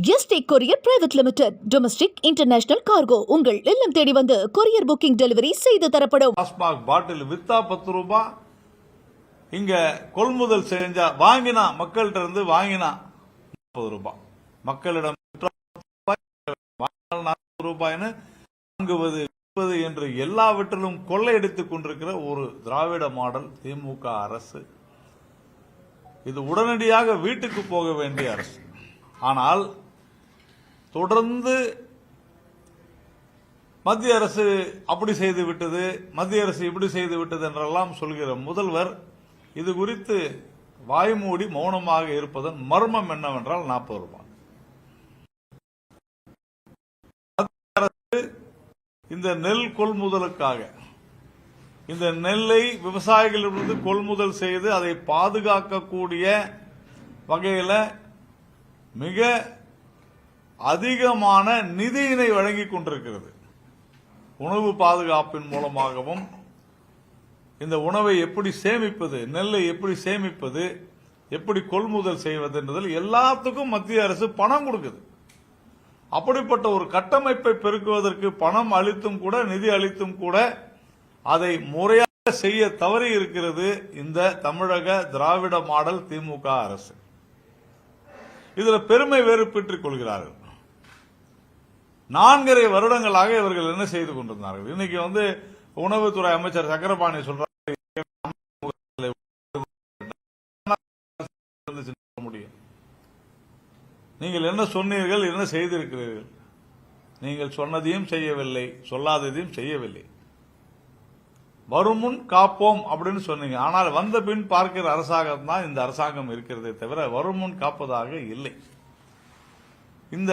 Yesterday courier private limited. Domestic international cargo உங்கள் இல்லம் தேடி வந்து கொரியர் புக்கிங் டெலிவரி செய்து தரப்படும். டாஸ்மாக் பாட்டில் வித்தா 10 ரூபாய், இங்க கொள்முதல் செஞ்சா வாங்கினா மக்கள்கிட்ட இருந்து வாங்கினா 40 ரூபாய், மக்களிடம் 40 ரூபாய்னு வாங்குவது என்று எல்லாவற்றிலும் கொள்ளையடித்துக் கொண்டிருக்கிற ஒரு திராவிட மாடல் திமுக அரசு. இது உடனடியாக வீட்டுக்கு போக வேண்டிய அரசு. ஆனால் தொடர்ந்து மத்திய அரசு அப்படி செய்து விட்டது, மத்திய அரசு இப்படி செய்து விட்டது என்றெல்லாம் சொல்கிற முதல்வர் இது குறித்து வாய்மூடி மௌனமாக இருப்பதன் மர்மம் என்னவென்றால் 40 ரூபாய். மத்திய அரசு இந்த நெல் கொள்முதலுக்காக, இந்த நெல்லை விவசாயிகளிலிருந்து கொள்முதல் செய்து அதை பாதுகாக்கக்கூடிய வகையில் மிக அதிகமான நிதியினை வழங்கிக் கொண்டிருக்கிறது. உணவு பாதுகாப்பின் மூலமாகவும் இந்த உணவை எப்படி சேமிப்பது, நெல்லை எப்படி சேமிப்பது, எப்படி கொள்முதல் செய்வது என்பதில் எல்லாத்துக்கும் மத்திய அரசு பணம் கொடுக்குது. அப்படிப்பட்ட ஒரு கட்டமைப்பை பெருக்குவதற்கு பணம் அளித்தும் கூட, நிதி அளித்தும் கூட அதை முறையாக செய்ய தவறி இருக்கிறது இந்த தமிழக திராவிட மாடல் திமுக அரசு. இதுல பெருமை வேறு பெற்றுக் கொள்கிறார்கள். 4.5 வருடங்களாக இவர்கள் என்ன செய்து கொண்டிருந்தார்கள்? இன்னைக்கு உணவுத்துறை அமைச்சர் சக்கரபாணி சொல்றாரு, முடியும், நீங்கள் என்ன சொன்னீர்கள், என்ன செய்திருக்கிறீர்கள்? நீங்கள் சொன்னதையும் செய்யவில்லை, சொல்லாததையும் செய்யவில்லை. வருமுன் காப்போம் அப்படின்னு சொன்னீங்க. ஆனால் வந்த பின் பார்க்கிற அரசாங்கம் தான் இந்த அரசாங்கம் இருக்கிறதே தவிர வருமுன் காப்பதாக இல்லை. இந்த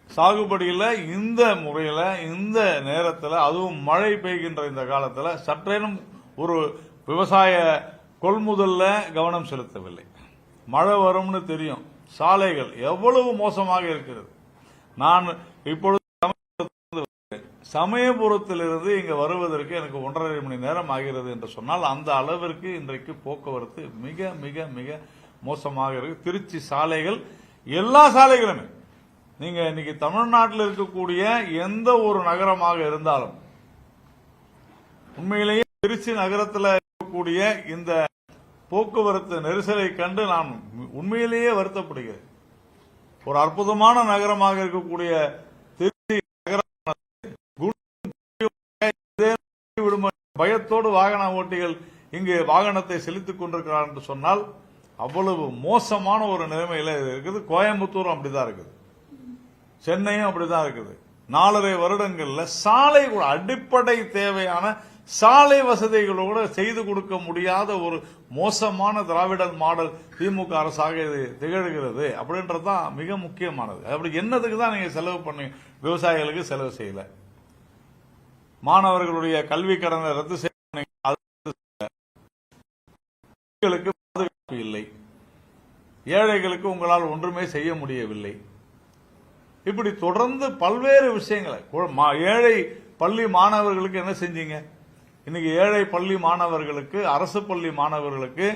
சாகுபடியில், இந்த முறையில், இந்த நேரத்தில், அதுவும் மழை பெய்கின்ற இந்த காலத்தில் சற்றேனும் ஒரு விவசாய கொள்முதல்ல கவனம் செலுத்தவில்லை. மழை வரும்னு தெரியும், சாலைகள் எவ்வளவு மோசமாக இருக்கிறது. நான் இப்பொழுது சமயபுரத்திலிருந்து இங்க வருவதற்கு எனக்கு 1.5 மணி நேரம் ஆகிறது என்று சொன்னால் அந்த அளவிற்கு இன்றைக்கு போக்குவரத்து மிக மிக மிக மோசமாக இருக்கு. திருச்சி சாலைகள், எல்லா சாலைகளுமே, நீங்க இன்னைக்கு தமிழ்நாட்டில் இருக்கக்கூடிய எந்த ஒரு நகரமாக இருந்தாலும் உண்மையிலேயே திருச்சி நகரத்தில் இருக்கக்கூடிய இந்த போக்குவரத்து நெரிசலை கண்டு நான் உண்மையிலேயே வருத்தப்படுகிறேன். ஒரு அற்புதமான நகரமாக இருக்கக்கூடிய பயத்தோடு வாகன ஓட்டிகள் இங்கு வாகனத்தை செலுத்திக் கொண்டிருக்கிறார் என்று சொன்னால் அவ்வளவு மோசமான ஒரு நிலைமையில இருக்குது. கோயம்புத்தூரும் அப்படிதான் இருக்குது, சென்னையும் அப்படிதான் இருக்குது. 4.5 வருடங்கள்ல சாலை, அடிப்படை தேவையான சாலை வசதிகளோடு செய்து கொடுக்க முடியாத ஒரு மோசமான திராவிட மாடல் திமுக அரசாக இது திகழ்கிறது. அப்படின்றதுதான் மிக முக்கியமானது. அப்படி என்னதுக்கு தான் நீங்க செலவு பண்ணி விவசாயிகளுக்கு செலவு செய்யல? மாணவர்களுடைய கல்வி கடனை ரத்து செய்ய பாதுகாப்பு இல்லை, ஏழைகளுக்கு உங்களால் ஒன்றுமே செய்ய முடியவில்லை. இப்படி தொடர்ந்து பல்வேறு விஷயங்களை, ஏழை பள்ளி மாணவர்களுக்கு என்ன செஞ்சீங்க? இன்னைக்கு ஏழை பள்ளி மாணவர்களுக்கு, அரசு பள்ளி மாணவர்களுக்கு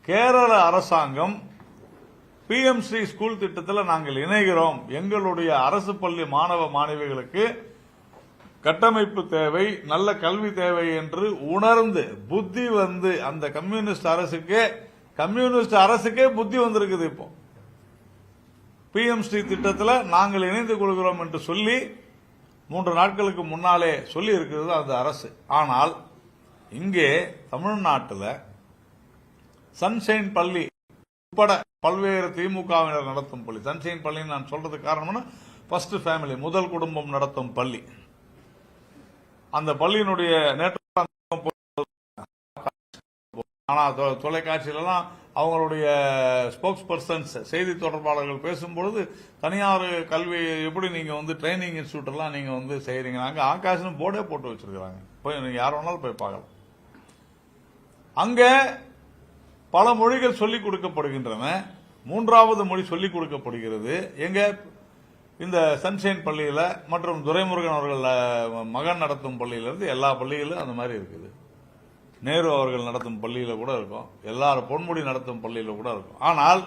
கேரள அரசாங்கம் PM ஸ்ரீ ஸ்கூல் திட்டத்தில் நாங்கள் இணைகிறோம், எங்களுடைய அரசு பள்ளி மாணவ மாணவிகளுக்கு கட்டமைப்பு தேவை, நல்ல கல்வி தேவை என்று உணர்ந்து புத்தி வந்து அந்த கம்யூனிஸ்ட் அரசுக்கே புத்தி வந்திருக்குது. இப்போ PM ஸ்ரீ திட்டத்தில் நாங்கள் இணைந்து கொள்கிறோம் என்று சொல்லி 3 நாட்களுக்கு முன்னாலே சொல்லி இருக்கிறது அந்த அரசு. ஆனால் இங்கே தமிழ்நாட்டில் சன்ஷைன் பள்ளி உட்பட பல்வேறு திமுகவினர் நடத்தும் பள்ளி, சன்ஷைன் பள்ளி நான் சொல்றதுக்கு காரணம்னா ஃபர்ஸ்ட் ஃபேமிலி, முதல் குடும்பம் நடத்தும் பள்ளி. அந்த பள்ளியினுடைய நேற்று தொலைக்காட்சியிலாம் அவங்களுடைய ஸ்போக்ஸ் பர்சன்ஸ், செய்தி தொடர்பாளர்கள் பேசும்பொழுது தனியார் கல்வி எப்படி நீங்க ட்ரைனிங் இன்ஸ்டியூட் எல்லாம் நீங்க செய்யறீங்க, அங்க ஆகாஷ்னு போர்டே போட்டு வச்சிருக்காங்க, போய் நீங்க யார் வேணாலும் போய் பார்க்கலாம். அங்க பல மொழிகள் சொல்லிக் கொடுக்கப்படுகின்றன, 3வது மொழி சொல்லிக் கொடுக்கப்படுகிறது. எங்க இந்த சன்ஷைன் பள்ளியில மற்றும் துரைமுருகன் அவர்கள் மகன் நடத்தும் பள்ளியிலிருந்து எல்லா பள்ளிகளும் அந்த மாதிரி இருக்குது. நேரு அவர்கள் நடத்தும் பள்ளியில கூட இருக்கும், எல்லாரும் பொன்முடி நடத்தும் பள்ளியில கூட இருக்கும். ஆனால்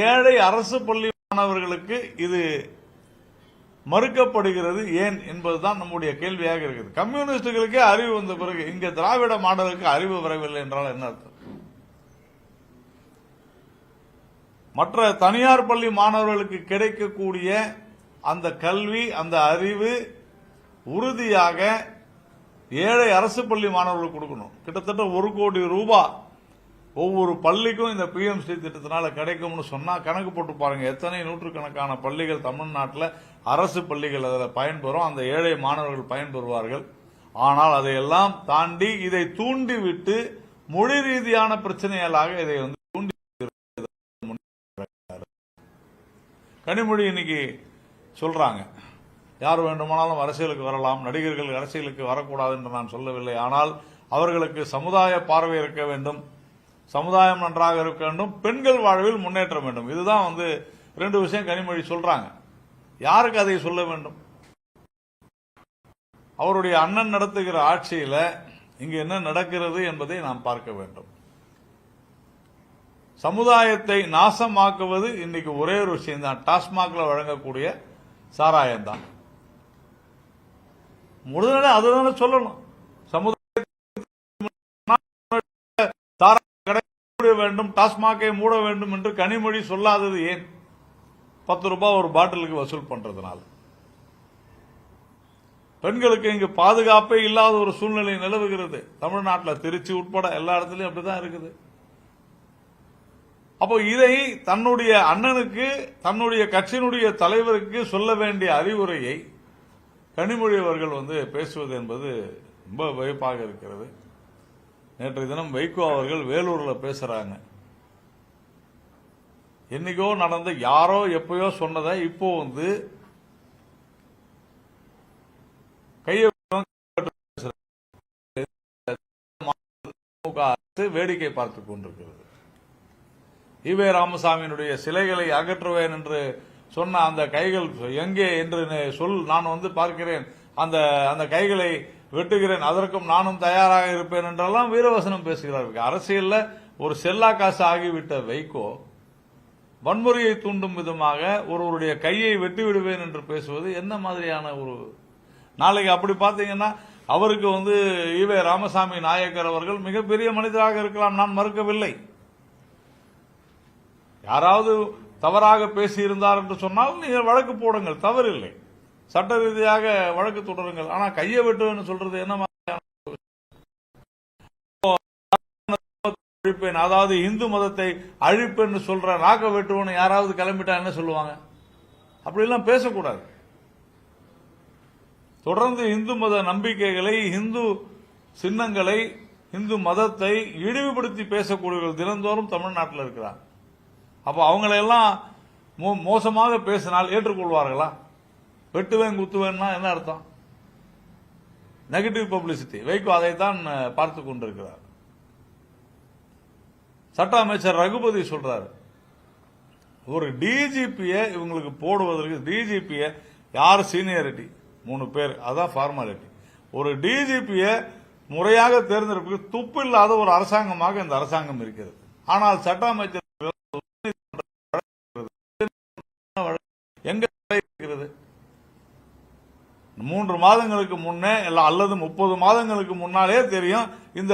ஏழை அரசு பள்ளி மாணவர்களுக்கு இது மறுக்கப்படுகிறது ஏன் என்பதுதான் நம்முடைய கேள்வியாக இருக்குது. கம்யூனிஸ்டுகளுக்கே அறிவு வந்த பிறகு இங்க திராவிட மாடலுக்கு அறிவு வரவில்லை என்றால் என்ன அர்த்தம்? மற்ற தனியார் பள்ளி மாணவர்களுக்கு கிடைக்கக்கூடிய அந்த கல்வி, அந்த அறிவு உறுதியாக ஏழை அரசு பள்ளி மாணவர்களுக்கு கொடுக்கணும். கிட்டத்தட்ட 1 கோடி ரூபாய் ஒவ்வொரு பள்ளிக்கும் இந்த பிஎம்ஸ்ரீ திட்டத்தினால கிடைக்கும்னு சொன்னா கணக்கு போட்டு பாருங்க. எத்தனை நூற்றுக்கணக்கான பள்ளிகள் தமிழ்நாட்டில் அரசு பள்ளிகள் அதில் பயன்பெறும், அந்த ஏழை மாணவர்கள் பயன்பெறுவார்கள். ஆனால் அதையெல்லாம் தாண்டி இதை தூண்டிவிட்டு மொழி ரீதியான பிரச்சனைகளாக இதை தூண்டி கனிமொழி இன்னைக்கு சொல்றாங்க, யார் வேண்டுமானாலும் அரசியலுக்கு வரலாம், நடிகர்கள் அரசியலுக்கு வரக்கூடாது என்று நான் சொல்லவில்லை. ஆனால் அவர்களுக்கு சமுதாய பார்வை இருக்க வேண்டும், சமுதாயம் நன்றாக இருக்க வேண்டும், பெண்கள் வாழ்வில் முன்னேற்றம் வேண்டும். இதுதான் 2 விஷயம் கனிமொழி சொல்றாங்க. யாருக்கு அதை சொல்ல வேண்டும்? அவருடைய அண்ணன் நடத்துகிற ஆட்சியில இங்கு என்ன நடக்கிறது என்பதை நாம் பார்க்க வேண்டும். சமுதாயத்தை நாசமாக்குவது இன்னைக்கு ஒரே ஒரு விஷயம் தான், டாஸ்மாக்ல வழங்கக்கூடிய சாராயம் தான். முதல்ல அதுதானே சொல்லணும். வேண்டும், டாஸ்மாகை மூட வேண்டும் என்று கனிமொழி சொல்லாதது ஏன்? 10 ரூபாய் ஒரு பாட்டிலுக்கு வசூல் பண்றதுனால. பெண்களுக்கு இங்கு பாதுகாப்பே இல்லாத ஒரு சூழ்நிலை நிலவுகிறது தமிழ்நாட்டில், திருச்சி உட்பட எல்லா இடத்துலயும் அப்படிதான் இருக்குது. அப்போ இதை தன்னுடைய அண்ணனுக்கு, தன்னுடைய கட்சியினுடைய தலைவருக்கு சொல்ல வேண்டிய அறிவுரையை கனிமொழி அவர்கள் பேசுவது என்பது ரொம்ப வியப்பாக இருக்கிறது. நேற்றைய தினம் வைகோ அவர்கள் வேலூர்ல பேசுறாங்க. என்னைக்கோ நடந்த யாரோ எப்பயோ சொன்னதை இப்போ கையை வேடிக்கை பார்த்துக் கொண்டிருக்கிறது. ஈவே ராமசாமியினுடைய சிலைகளை அகற்றுவேன் என்று சொன்ன அந்த கைகள் எங்கே என்று சொல், நான் பார்க்கிறேன், அந்த கைகளை வெட்டுகிறேன், அதற்கும் நானும் தயாராக இருப்பேன் என்றெல்லாம் வீரவசனம் பேசுகிறார்கள். அரசியல்ல ஒரு செல்லா காசு ஆகிவிட்ட வைகோ வன்முறையை தூண்டும் விதமாக ஒருவருடைய கையை வெட்டி விடுவேன் என்று பேசுவது என்ன மாதிரியான ஒரு நாளைக்கு? அப்படி பாத்தீங்கன்னா அவருக்கு ஈவே ராமசாமி நாயக்கர் அவர்கள் மிகப்பெரிய மனிதராக இருக்கலாம், நான் மறுக்கவில்லை. யாராவது தவறாக பேசியிருந்தார் என்று சொன்னால் நீங்கள் வழக்கு போடுங்கள், தவறில்லை, சட்ட ரீதியாக வழக்கு தொடருங்கள். ஆனா கையை வெட்டுவேன்னு சொல்றது என்ன மாதிரியான? அதாவது இந்து மதத்தை அழிப்பேன்னு சொல்ற நாக்க வெட்டுவோன்னு யாராவது கிளம்பிட்டா என்ன சொல்லுவாங்க? அப்படி எல்லாம் பேசக்கூடாது. தொடர்ந்து இந்து மத நம்பிக்கைகளை, இந்து சின்னங்களை, இந்து மதத்தை இழிவுபடுத்தி பேசக்கூடியவர்கள் தினந்தோறும் தமிழ்நாட்டில் இருக்கிறார். அப்ப அவங்களையெல்லாம் மோசமாக பேசினால் ஏற்றுக்கொள்வார்களா? வெட்டுவேன் குத்துவேன்னா என்ன அர்த்தம்? Negative publicity. வைகோ அதைத்தான் பார்த்துக் கொண்டிருக்கிறார். சட்ட அமைச்சர் ரகுபதி சொல்றாரு, ஒரு டிஜிபியை இவங்களுக்கு போடுவதற்கு, டிஜிபியை யார் சீனியாரிட்டி 3 பேர், அதான் ஃபார்மாலிட்டி. ஒரு டிஜிபியை முறையாக தேர்ந்தெடுப்பதற்கு துப்பு இல்லாத ஒரு அரசாங்கமாக இந்த அரசாங்கம் இருக்கிறது. ஆனால் சட்ட அமைச்சர் எங்க இருக்கிறது? 3 மாதங்களுக்கு முன்னே அல்லது 30 மாதங்களுக்கு முன்னாலே தெரியும் இந்த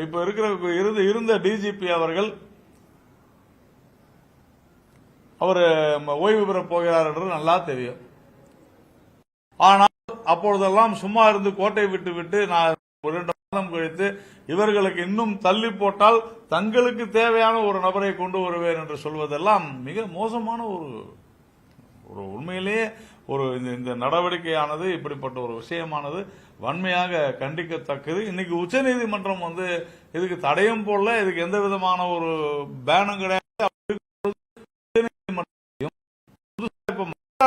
இப்ப இருந்த டிஜிபி அவர்கள் அவர் ஓய்வு பெறப் போகிறார் என்று நல்லா தெரியும். ஆனால் அப்பொழுதெல்லாம் சும்மா இருந்து கோட்டை விட்டு நான் 2 மாதம் கழித்து இவர்களுக்கு இன்னும் தள்ளி போட்டால் தங்களுக்கு தேவையான ஒரு நபரை கொண்டு வருவேன் என்று சொல்வதெல்லாம் மிக மோசமான ஒரு உண்மையிலேயே இந்த நடவடிக்கையானது, இப்படிப்பட்ட ஒரு விஷயமானது வன்மையாக கண்டிக்கத்தக்கது. இன்னைக்கு உச்சநீதிமன்றம் இதுக்கு தடயம் போடல, இதுக்கு எந்த விதமான ஒரு பேனும் கிடையாது.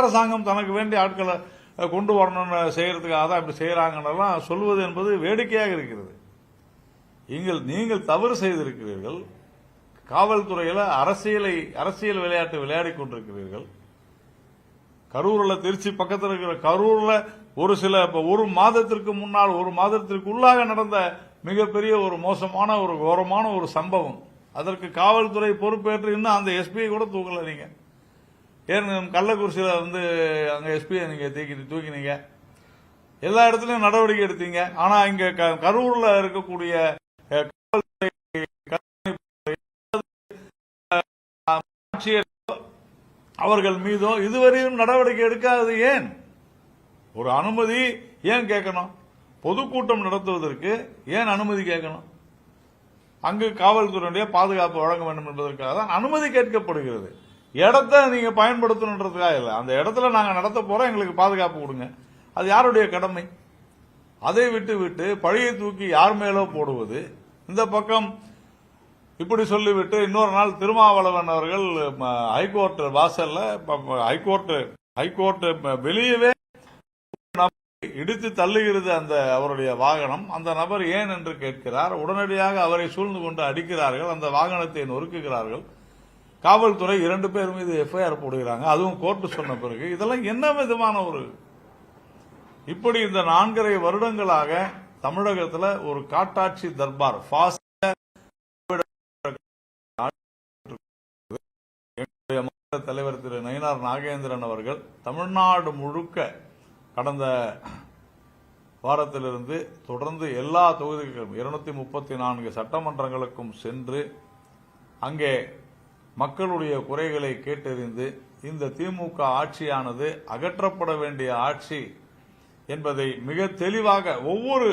அரசாங்கம் தனக்கு வேண்டிய ஆட்களை கொண்டு வரணும்னு செய்யறதுக்காக தான் இப்படி செய்யறாங்கன்னெல்லாம் சொல்வது என்பது வேடிக்கையாக இருக்கிறது. நீங்கள் தவறு செய்திருக்கிறீர்கள். காவல்துறையில அரசியல் விளையாட்டு விளையாடி கொண்டிருக்கிறீர்கள். கரூர்ல, திருச்சி பக்கத்தில் இருக்கிற கரூர்ல ஒரு மாதத்திற்கு முன்னால், ஒரு மாதத்திற்கு உள்ளாக நடந்த மிகப்பெரிய ஒரு மோசமான ஒரு கோரமான ஒரு சம்பவம். அதற்கு காவல்துறை பொறுப்பேற்று இன்னும் அந்த எஸ்பியை கூட தூக்கல நீங்க. ஏன் கள்ளக்குறிச்சியில வந்து அங்க எஸ்பியை நீங்க தூக்கினீங்க? எல்லா இடத்துலயும் நடவடிக்கை எடுத்தீங்க. ஆனா இங்க கரூர்ல இருக்கக்கூடிய அவர்கள் மீதோ இதுவரையும் நடவடிக்கை எடுக்காதது ஏன்? ஒரு அனுமதி ஏன் கேட்கணும்? பொதுக்கூட்டம் நடத்துவதற்கு ஏன் அனுமதி கேட்கணும்? அங்கு காவல்துறையுடைய பாதுகாப்பு வழங்க வேண்டும் என்பதற்காக தான் அனுமதி கேட்கப்படுகிறது. இடத்தை நீங்க பயன்படுத்தணுன்றதுக்காக இல்லை. அந்த இடத்துல நாங்க நடத்த போறோம், எங்களுக்கு பாதுகாப்பு கொடுங்க. அது யாருடைய கடமை? அதை விட்டு பழியை தூக்கி யார் மேலோ போடுவது. இந்த பக்கம் இப்படி சொல்லிவிட்டு இன்னொரு நாள் திருமாவளவன் அவர்கள் ஹைகோர்ட் வாசல்ல ஹைகோர்ட் வெளியவே இடித்து தள்ளுகிறது அந்த அவருடைய வாகனம். அந்த நபர் ஏன் என்று கேட்கிறார். உடனடியாக அவரை சூழ்ந்து கொண்டு அடிக்கிறார்கள், அந்த வாகனத்தை நொறுக்குகிறார்கள். காவல்துறை 2 பேர் மீது எஃப்ஐஆர் போடுகிறாங்க, அதுவும் கோர்ட்டு சொன்ன பிறகு. இதெல்லாம் என்ன விதமான ஒரு இப்படி இந்த 4.5 வருடங்களாக தமிழகத்தில் ஒரு காட்டாட்சி தர்பார் தலைவர் திரு நயினார் நாகேந்திரன் அவர்கள் தமிழ்நாடு முழுக்க கடந்த வாரத்திலிருந்து தொடர்ந்து எல்லா தொகுதிகளும் 234 சட்டமன்றங்களுக்கும் சென்று அங்கே மக்களுடைய குறைகளை கேட்டறிந்து இந்த திமுக ஆட்சியானது அகற்றப்பட வேண்டிய ஆட்சி என்பதை மிக தெளிவாக ஒவ்வொரு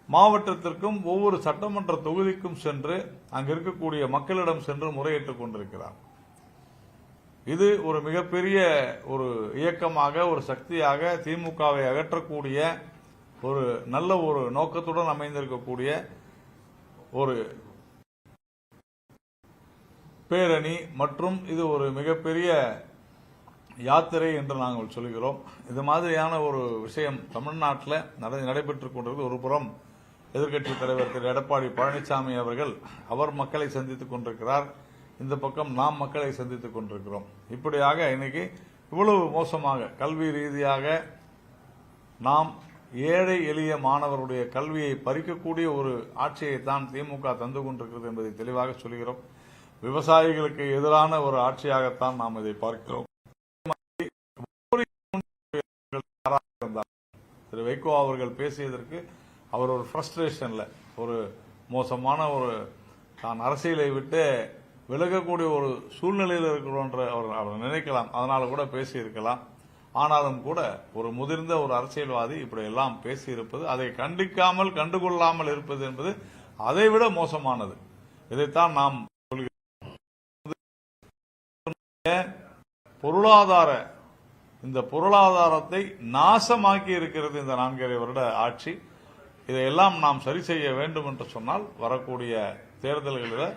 மாவட்டத்திற்கும் ஒவ்வொரு சட்டமன்ற தொகுதிக்கும் சென்று அங்கு இருக்கக்கூடிய மக்களிடம் சென்று முறையிட்டுக் கொண்டிருக்கிறார். இது ஒரு மிகப்பெரிய ஒரு இயக்கமாக, ஒரு சக்தியாக, திமுகவை அகற்றக்கூடிய ஒரு நல்ல ஒரு நோக்கத்துடன் அமைந்திருக்கக்கூடிய ஒரு பேரணி மற்றும் இது ஒரு மிகப்பெரிய யாத்திரை என்று நாங்கள் சொல்கிறோம். இது மாதிரியான ஒரு விஷயம் தமிழ்நாட்டில் நடைபெற்றுக் கொண்டிருக்கிறது. ஒரு புறம் எதிர்க்கட்சித் தலைவர் திரு எடப்பாடி பழனிசாமி அவர்கள் அவர் மக்களை சந்தித்துக் கொண்டிருக்கிறார், இந்த பக்கம் நாம் மக்களை சந்தித்துக் கொண்டிருக்கிறோம். இப்படியாக இன்னைக்கு இவ்வளவு மோசமாக கல்வி ரீதியாக நாம் ஏழை எளிய மாணவருடைய கல்வியை பறிக்கக்கூடிய ஒரு ஆட்சியை தான் திமுக தந்து கொண்டிருக்கிறது என்பதை தெளிவாக சொல்கிறோம். விவசாயிகளுக்கு எதிரான ஒரு ஆட்சியாகத்தான் நாம் இதை பார்க்கிறோம். திரு வைகோ அவர்கள் பேசியதற்கு அவர் ஒரு ஃப்ரஸ்ட்ரேஷன்ல, ஒரு மோசமான ஒரு தான் அரசியலை விட்டு விலகக்கூடிய ஒரு சூழ்நிலையில் இருக்கிறோம் அவர் நினைக்கலாம், அதனால கூட பேசியிருக்கலாம். ஆனாலும் கூட ஒரு முதிர்ந்த ஒரு அரசியல்வாதி இப்படி எல்லாம் பேசியிருப்பது, அதை கண்டிக்காமல் கண்டுகொள்ளாமல் இருப்பது என்பது அதைவிட மோசமானது. இதைத்தான் நாம் இந்த பொருளாதாரத்தை நாசமாக்கி இருக்கிறது இந்த 4.5 வருட ஆட்சி. இதையெல்லாம் நாம் சரி செய்ய வேண்டும் என்று சொன்னால் வரக்கூடிய தேர்தல்களில்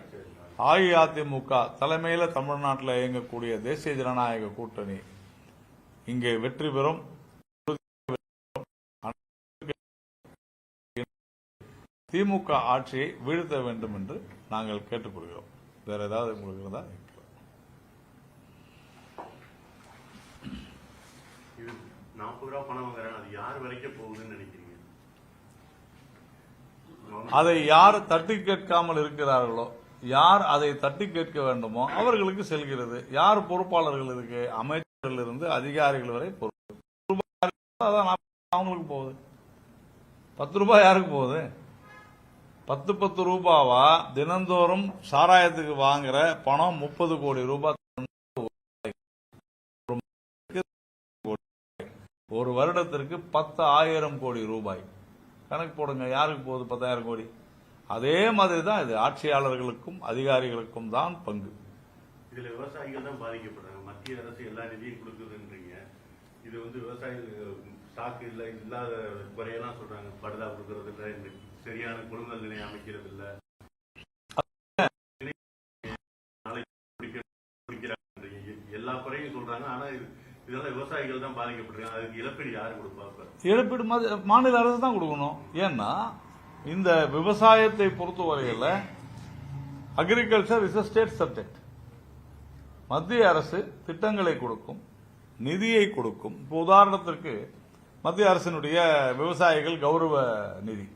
அஇஅதிமுக தலைமையில் தமிழ்நாட்டில் இயங்கக்கூடிய தேசிய ஜனநாயக கூட்டணி இங்கே வெற்றி பெறும். திமுக ஆட்சியை வீழ்த்த வேண்டும் என்று நாங்கள் கேட்டுக்கொள்கிறோம். வேற ஏதாவது உங்களுக்கு இருந்தா 40 ரூபா பணம் வாங்குறாங்க, அது யார் வரைக்கும் போகுதுன்னு நினைக்கிறீங்க? அதை யார் தட்டி கேட்காமல் இருக்கிறார்களோ, யார் அதை தட்டி கேட்க வேண்டுமோ அவர்களுக்கு செல்கிறது. யார் பொறுப்பாளர்கள் இருக்கு, அமைச்சர்கள் இருந்து அதிகாரிகள் வரை பொறுப்பு. அவங்களுக்கு போகுது. 10 ரூபாய் யாருக்கு போகுது? 10 ரூபாவா தினந்தோறும் சாராயத்துக்கு வாங்குற பணம் 30 கோடி ரூபாய். ஒரு வருடத்திற்கு 10,000 கோடி ரூபாய். கணக்கு போடுங்க, யாருக்கு போகுது 10,000 கோடி? அதே மாதிரி தான் இது ஆட்சியாளர்களுக்கும் அதிகாரிகளுக்கும் தான் பங்கு. இதுல விவசாயிகள் தான் பாதிக்கப்படுறாங்க. மத்திய அரசு எல்லா நிதியும் கொடுக்குதுன்றீங்க. இது விவசாயிகள் ஸ்டாக் இல்லாத குறையெல்லாம் சொல்றாங்க. படுதா கொடுக்கறது இல்லை, சரியான கொள்முதல் நிலையம் அமைக்கிறது இல்லை, எல்லா குறையும் சொல்றாங்க. ஆனா இதெல்லாம் விவசாயிகள் தான் பாதிக்கப்படுறாங்க. அதுக்கு இழப்பீடு யாரு கொடுப்பாங்க? இழப்பீடு மாநில அரசு தான் கொடுக்கணும். ஏன்னா இந்த விவசாயத்தை பொறுத்தவரையில் agriculture is a state subject. மத்திய அரசு திட்டங்களை கொடுக்கும், நிதியை கொடுக்கும். இப்போ உதாரணத்திற்கு மத்திய அரசினுடைய விவசாயிகள் கௌரவ நிதி,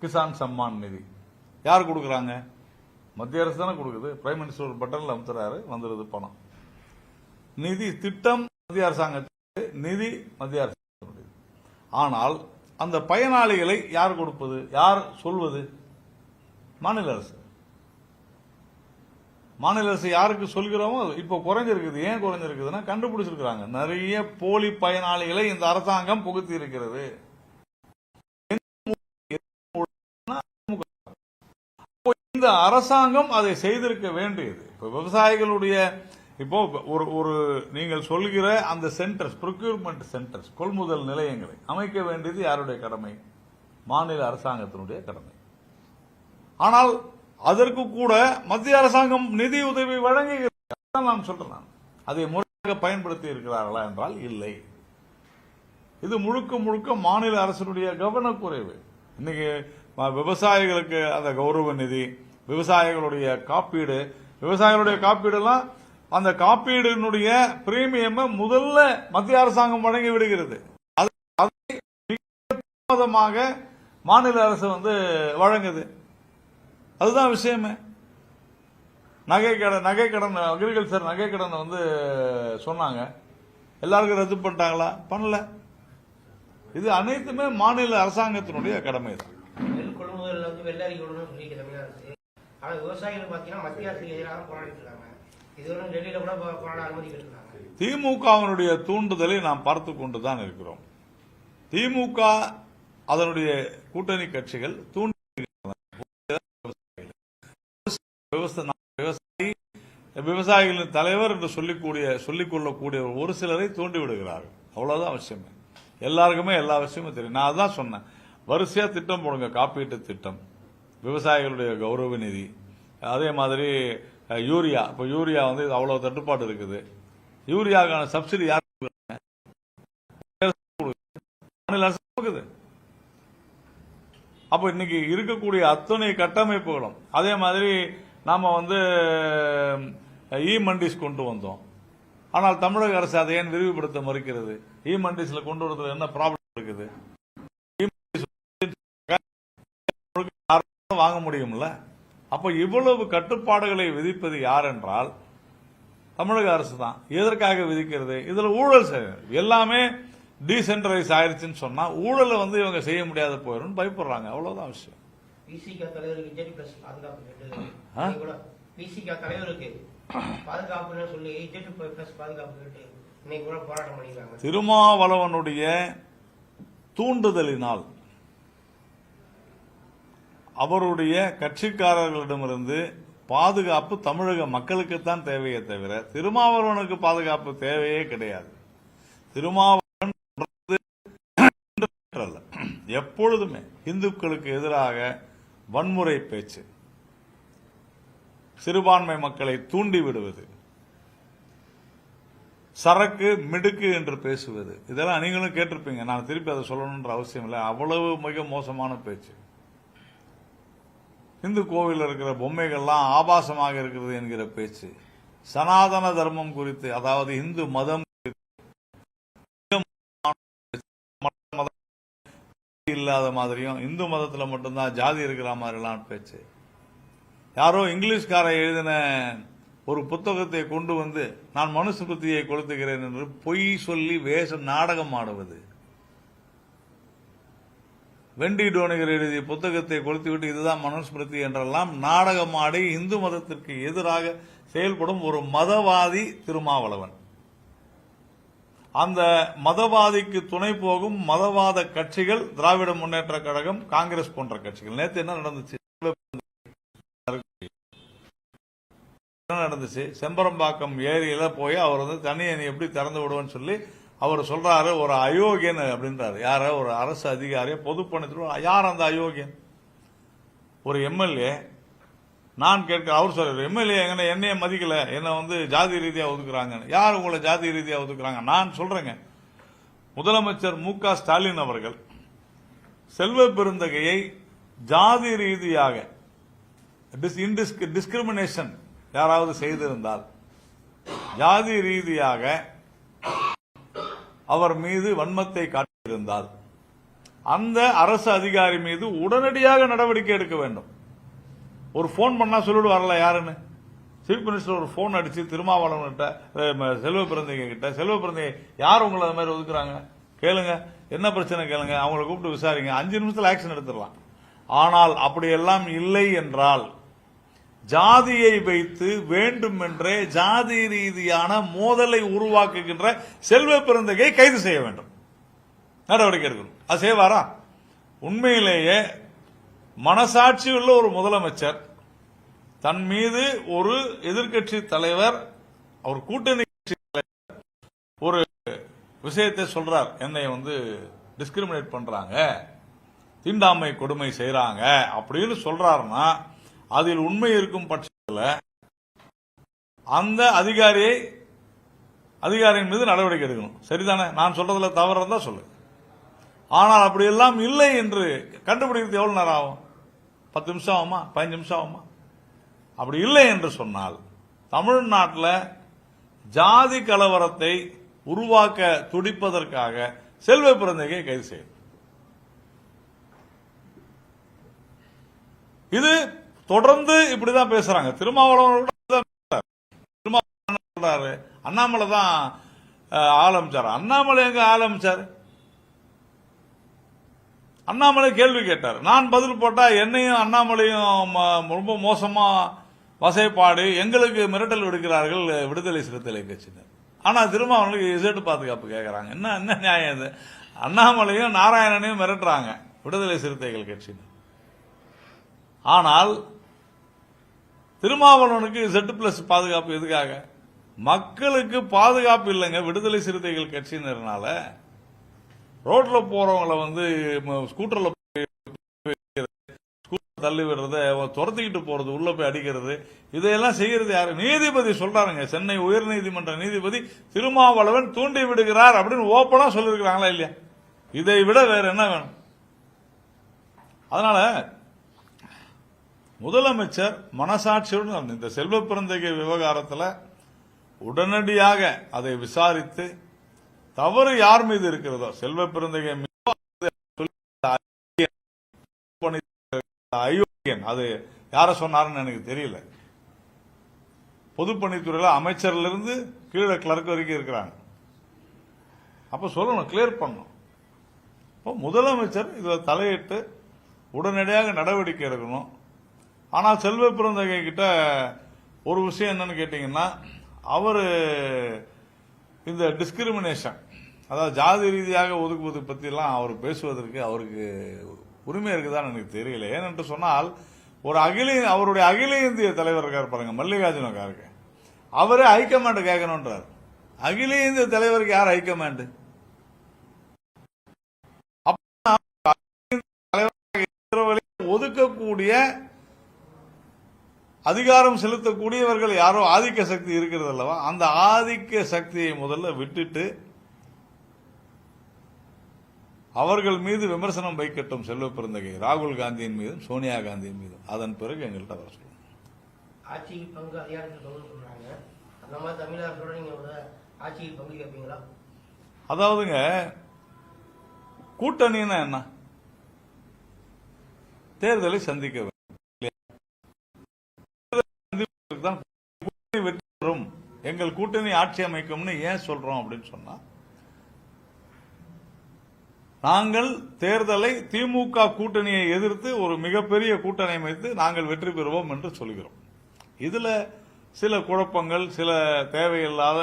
கிசான் சம்மான் நிதி யார் கொடுக்கறாங்க? மத்திய அரசு தானே கொடுக்குது. பிரைம் மினிஸ்டர் ஒரு பட்டன்ல அமுத்துறாரு, வந்துருது பணம். நிதி திட்டம் மத்திய அரசாங்கத்துக்கு, நிதி மத்திய அரசாங்கத்துக்கு. ஆனால் அந்த பயனாளிகளை யார் கொடுப்பது, யார் சொல்வது? மாநில அரசு. மாநில அரசு யாருக்கு சொல்கிறோமோ இப்போ குறைஞ்சிருக்குது. ஏன் குறைஞ்சிருக்குதுன்னா கண்டுபிடிச்சிருக்கிறாங்க. நிறைய போலி பயனாளிகளை இந்த அரசாங்கம் புகுத்தி இருக்கிறது. இந்த அரசாங்கம் அதை செய்திருக்க வேண்டியது. இப்போ விவசாயிகளுடைய இப்போ ஒரு நீங்கள் சொல்கிற அந்த சென்டர்ஸ், ப்ரொக்யூர்மெண்ட் சென்டர்ஸ், கொள்முதல் நிலையங்களை அமைக்க வேண்டியது யாருடைய கடமை? மாநில அரசாங்கத்தினுடைய கடமை. ஆனால் அதற்கு கூட மத்திய அரசாங்கம் நிதி உதவி வழங்குகிறது. நான் சொல்றேன், அதை முறையாக பயன்படுத்தி இருக்கிறார்களா என்றால் இல்லை. இது முழுக்க முழுக்க மாநில அரசினுடைய கவனக்குறைவு. இன்னைக்கு விவசாயிகளுக்கு அந்த கௌரவ நிதி, விவசாயிகளுடைய காப்பீடு, விவசாயிகளுடைய காப்பீடுலாம் அந்த காப்பீடுனுடைய பிரீமியம் முதல்ல மத்திய அரசாங்கம் வழங்கி விடுகிறது. அதை மாநில அரசு வழங்குது. அதுதான் விஷயமே. நகைக்கடன் அக்ரிகல்ச்சர் நகைக்கடன் சொன்னாங்க, எல்லாருக்கும் ரத்து பண்ணிட்டாங்களா? பண்ணல. இது அனைத்துமே மாநில அரசாங்கத்தினுடைய கடமை தான். நெல் கொள்முதல் வெள்ளரி சொல்லிட்டு தமிழக அரசு, ஆனா விவசாயிகள் பாத்தீங்கன்னா மத்திய அரசுக்கு எதிராக போராடிட்டு இருக்காங்க. இதுவரை டெல்லியில கூட போராட அனுமதி கேட்டிருக்காங்க. திமுகவினுடைய தூண்டுதலை நாம் பார்த்து கொண்டுதான் இருக்கிறோம். திமுக அதனுடைய கூட்டணி கட்சிகள் விவசாயிகளின் தலைவர் என்று சொல்லிக் கொள்ளக்கூடிய ஒரு சிலரை தூண்டி விடுகிறார்கள். அவ்வளவுதான் விஷயமே. எல்லாருக்குமே எல்லா விஷயமும் தெரியும். நான் அதான் சொன்னேன், வரிசையா திட்டம் போடுங்க. காப்பீட்டு திட்டம், விவசாயிகளுடைய கௌரவ நிதி, அதே மாதிரி யூரியா. இப்ப யூரியா அவ்வளவு தட்டுப்பாடு இருக்குது. யூரியாவுக்கான சப்சிடி யார் மாநில அரசு கொடுக்குது. அப்ப இன்னைக்கு இருக்கக்கூடிய அத்தனை கட்டமைப்புகளும், அதே மாதிரி நாம இ மண்டிஸ் கொண்டு வந்தோம். ஆனால் தமிழக அரசு அதை ஏன் விரிவுபடுத்த மறுக்கிறது? இ மண்டிஸ்ல கொண்டு வரதுல என்ன ப்ராப்ளம் இருக்குது? வாங்க முடியும்ல. அப்ப இவ்வளவு கட்டுப்பாடுகளை விதிப்பது யார் என்றால் தமிழக அரசு தான். எதற்காக விதிக்கிறது? இதுல ஊழல் எல்லாமே டீசென்ட்ரலைஸ் ஆயிருச்சுன்னு சொன்னா ஊழலை இவங்க செய்ய முடியாத போயிடும் பயப்படுறாங்க. அவ்வளவுதான் விஷயம். பிசிக தலைவருக்கு ஜெட் பிளஸ் பாதுகாப்பு கேட்டு, பிசிக தலைவருக்கு பாதுகாப்புன்னு சொல்லி ஜெட் பிளஸ் பாதுகாப்பு கேட்டு இன்னைக்கு கூட போராட்டம் பண்ணிக்கிறாங்க. திருமாவளவனுடைய தூண்டுதலினால் அவருடைய கட்சிக்காரர்களிடமிருந்து பாதுகாப்பு தமிழக மக்களுக்குத்தான் தேவையே தவிர திருமாவளவனுக்கு பாதுகாப்பு தேவையே கிடையாது. திருமாவளவன் எப்பொழுதுமே இந்துக்களுக்கு எதிராக வன்முறை பேச்சு, சிறுபான்மை மக்களை தூண்டி விடுவது, சரக்கு மிடுக்கு என்று பேசுவது, இதெல்லாம் நீங்களும் கேட்டிருப்பீங்க. நான் திருப்பி அதை சொல்லணும்ன்ற அவசியம் இல்லை. அவ்வளவு மிக மோசமான பேச்சு. இந்து கோவில் இருக்கிற பொம்மைகள்லாம் ஆபாசமாக இருக்கிறது என்கிற பேச்சு, சனாதன தர்மம் குறித்து, அதாவது இந்து மதம் இல்லாத மாதிரியும் இந்து மதத்தில் மட்டும்தான் ஜாதி இருக்கிற மாதிரிலாம் பேச்சு. யாரோ இங்கிலீஷ்கார எழுதின ஒரு புத்தகத்தை கொண்டு நான் மனுஸ்மிருதியை கொளுத்துகிறேன் என்று பொய் சொல்லி நாடகம் ஆடுவது. வெண்டி டோனிகர் எழுதிய புத்தகத்தை கொளுத்திவிட்டு இதுதான் மனுஸ்மிருதி என்றெல்லாம் நாடகம் ஆடி இந்து மதத்திற்கு எதிராக செயல்படும் ஒரு மதவாதி திருமாவளவன். அந்த மதவாதிக்கு துணை போகும் மதவாத கட்சிகள் திராவிட முன்னேற்ற கழகம், காங்கிரஸ் போன்ற கட்சிகள். நேற்று என்ன நடந்துச்சு? செம்பரம்பாக்கம் ஏரியில போய் அவர் தண்ணியை நீ எப்படி திறந்து விடுவேன்னு சொல்லி அவர் சொல்றாரு, ஒரு அயோக்கியன் அப்படின்றாரு. யார? ஒரு அரசு அதிகாரியை பொதுப்பணித்துறை. யார் அந்த அயோக்கியன்? ஒரு எம்எல்ஏ. நான் கேட்க அவர் சொல்ற எம்எல்ஏ என்னைய மதிக்கல, என்ன ஜாதி ரீதியா ஒதுக்குறாங்க. யார் உங்களை ஜாதி ரீதியா ஒதுக்குறாங்க? நான் சொல்றேங்க, முதலமைச்சர் மு.க. ஸ்டாலின் அவர்கள் செல்வ பெருந்தகையை ஜாதி ரீதியாக டிஸ்கிரிமினேஷன் யாராவது செய்திருந்தால், ஜாதி ரீதியாக அவர் மீது வன்மத்தை காட்டியிருந்தால் அந்த அரசு அதிகாரி மீது உடனடியாக நடவடிக்கை எடுக்க வேண்டும். ஒரு ஃபோன் பண்ணா சொல்லிட்டு வரல யாருன்னு. சீஃப் மினிஸ்டர் ஒரு ஃபோன் அடிச்சு திருமாவளவன்கிட்ட, செல்வ பிறந்தகை கிட்ட, செல்வ பிறந்தகை யார் உங்களை அது மாதிரி ஒதுக்குறாங்க கேளுங்க, என்ன பிரச்சனை கேளுங்க, அவங்களை கூப்பிட்டு விசாரிங்க, 5 நிமிஷத்துல ஆக்ஷன் எடுத்துடலாம். ஆனால் அப்படியெல்லாம் இல்லை என்றால் ஜாதியை வைத்து வேண்டுமென்றே ஜாதி ரீதியான மோதலை உருவாக்குகின்ற செல்வ பிறந்தகை கைது செய்ய வேண்டும், நடவடிக்கை எடுக்கணும். அது செய்வாரா? உண்மையிலேயே மனசாட்சி உள்ள ஒரு முதலமைச்சர் தன் மீது ஒரு எதிர்க்கட்சி தலைவர், அவர் கூட்டணி ஒரு விஷயத்தை சொல்றார், என்னை டிஸ்கிரிமினேட் பண்றாங்க, தீண்டாமை கொடுமை செய்யறாங்க அப்படின்னு சொல்றாருன்னா அதில் உண்மை இருக்கும் பட்சத்தில் அந்த அதிகாரியின் மீது நடவடிக்கை எடுக்கணும். சரிதானே? நான் சொல்றதுல தவறு இருந்தா சொல்லு. ஆனால் அப்படி எல்லாம் இல்லை என்று கண்டுபிடிக்கிறது எவ்வளவு நேரம் ஆகும்? 10 நிமிஷம் ஆகுமா? 15 நிமிஷம் ஆகுமா? அப்படி இல்லை என்று சொன்னால் தமிழ்நாட்டில் ஜாதி கலவரத்தை உருவாக்க துடிப்பதற்காக செல்வ பிறந்தகை கைது செய்யும். இது தொடர்ந்து இப்படிதான் பேசுறாங்க. திருமாவளவன் சொல்றாரு, அண்ணாமலை தான் ஆரம்பிச்சார். அண்ணாமலை எங்க ஆரம்பிச்சாரு? அண்ணாமலை கேள்வி கேட்டார், நான் பதில் போட்டா என்னையும் அண்ணாமலையும் ரொம்ப மோசமா வசைப்பாடு, எங்களுக்கு மிரட்டல் விடுக்கிறார்கள் விடுதலை சிறுத்தைகள் கட்சியினர். ஆனா திருமாவளவனுக்கு இசட்டு பாதுகாப்பு கேட்கறாங்க. என்ன நியாயம் இது? அண்ணாமலையும் நாராயணனையும் மிரட்டுறாங்க விடுதலை சிறுத்தைகள் கட்சியினர். ஆனால் திருமாவளவனுக்கு Z+ பாதுகாப்பு எதுக்காக? மக்களுக்கு பாதுகாப்பு இல்லைங்க. விடுதலை சிறுத்தைகள் கட்சியினர்னால ரோட்ல போறவங்களை ஸ்கூட்டர்ல தள்ளி விடுறது, துரத்திக்கிட்டு போறது, உள்ள போய் அடிக்கிறது, இதையெல்லாம் செய்யறது யாரு? நீதிபதி சொல்றாருங்க. சென்னை உயர்நீதிமன்ற நீதிபதி திருமாவளவன் தூண்டி விடுகிறார் அப்படின்னு ஓப்பனா சொல்லிருக்கிறாங்களா இல்லையா? இதை விட வேற என்ன வேணும்? அதனால முதலமைச்சர் மனசாட்சியுடன் இந்த செல்வ பிறந்தகை விவகாரத்தில் உடனடியாக அதை விசாரித்து தவறு யார் மீது இருக்கிறதோ, செல்வ பிறந்தகை அயோக்கியன், அது யார சொன்னாருன்னு எனக்கு தெரியல. பொதுப்பணித்துறையில அமைச்சர்ல இருந்து கீழே கிளர்க் வரைக்கும் இருக்கிறாங்க. அப்ப சொல்லணும், கிளியர் பண்ணணும். முதலமைச்சர் இதுல தலையிட்டு உடனடியாக நடவடிக்கை எடுக்கணும். ஆனால் செல்வ பிறந்தகை கிட்ட ஒரு விஷயம் என்னன்னு கேட்டீங்கன்னா, அவரு இந்த டிஸ்கிரிமினேஷன், அதாவது ஜாதி ரீதியாக ஒதுக்குவது பத்தி எல்லாம் அவர் பேசுவதற்கு அவருக்கு உரிமை இருக்குதான்னு எனக்கு தெரியல. ஏனென்று சொன்னால் அவருடைய அகில இந்திய தலைவர் இருக்கார் பாருங்க, மல்லிகார்ஜுனகாருக்கு, அவரே ஹைகமாண்ட் கேட்கணும்ன்றார். அகில இந்திய தலைவருக்கு யார் ஹைகமாண்ட்? ஒதுக்கக்கூடிய அதிகாரம் செலுத்தக்கூடியவர்கள் யாரோ ஆதிக்க சக்தி இருக்கிறது அல்லவா? அந்த ஆதிக்க சக்தியை முதல்ல விட்டுட்டு அவர்கள் மீது விமர்சனம் வைக்கட்டும் செல்வ பிறந்தகை, ராகுல் காந்தியின் மீதும் சோனியா காந்தியின் மீதும். அதன் பிறகு எங்கள்கிட்ட வர சொல்லுங்க. ஆட்சியில் பங்கு அதிகாரத்தில் பங்கு சொல்றாங்க. அந்த மாதிரி தமிழகத்தோட நீங்க ஆட்சியில் பங்கு கேட்பீங்களா? அதாவதுங்க, கூட்டணின்னா என்ன? தேர்தலை சந்திக்க வேண்டும். வெற்றி பெறும், எங்கள் கூட்டணி ஆட்சி அமைக்கும்னு ஏன் சொல்றோம் அப்படின்னு சொன்னா, நாங்கள் தேர்தலை திமுக கூட்டணியை எதிர்த்து ஒரு மிகப்பெரிய கூட்டணி அமைத்து நாங்கள் வெற்றி பெறுவோம் என்று சொல்கிறோம். இதுல சில குழப்பங்கள், சில தேவையில்லாத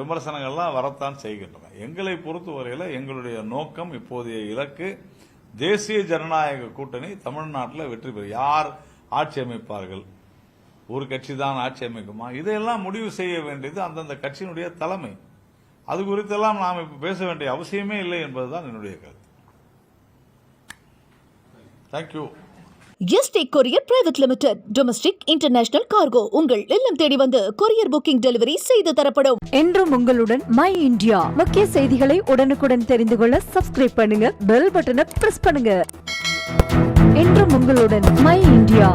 விமர்சனங்கள்லாம் வரத்தான் செய்கின்றன. எங்களை பொறுத்தவரையில் எங்களுடைய நோக்கம், இப்போதைய இலக்கு தேசிய ஜனநாயக கூட்டணி தமிழ்நாட்டில் வெற்றி பெறும். யார் ஆட்சி அமைப்பார்கள், ஒரு கட்சி தான் ஆட்சி அமைக்குமா, இதையெல்லாம் முடிவு செய்ய வேண்டியது அந்தந்த கட்சியினுடைய தலைமை. அது குறித்தெல்லாம் நாம் இப்ப பேச வேண்டிய அவசியமே இல்லை என்பதுதான் என்னுடைய கருத்து. Thank you. Yesterday courier private limited. Domestic international cargo உங்கள் இல்லம் தேடி வந்து கொரியர் புக்கிங் டெலிவரி செய்து தரப்படும். என்றும் உங்களுடன் மை இந்தியா. முக்கிய செய்திகளை உடனுக்குடன் தெரிந்து கொள்ள சப்ஸ்கிரைப் பண்ணுங்க, பெல் பட்டனை பிரஸ் பண்ணுங்க. என்றும் உங்களுடன் மை இந்தியா.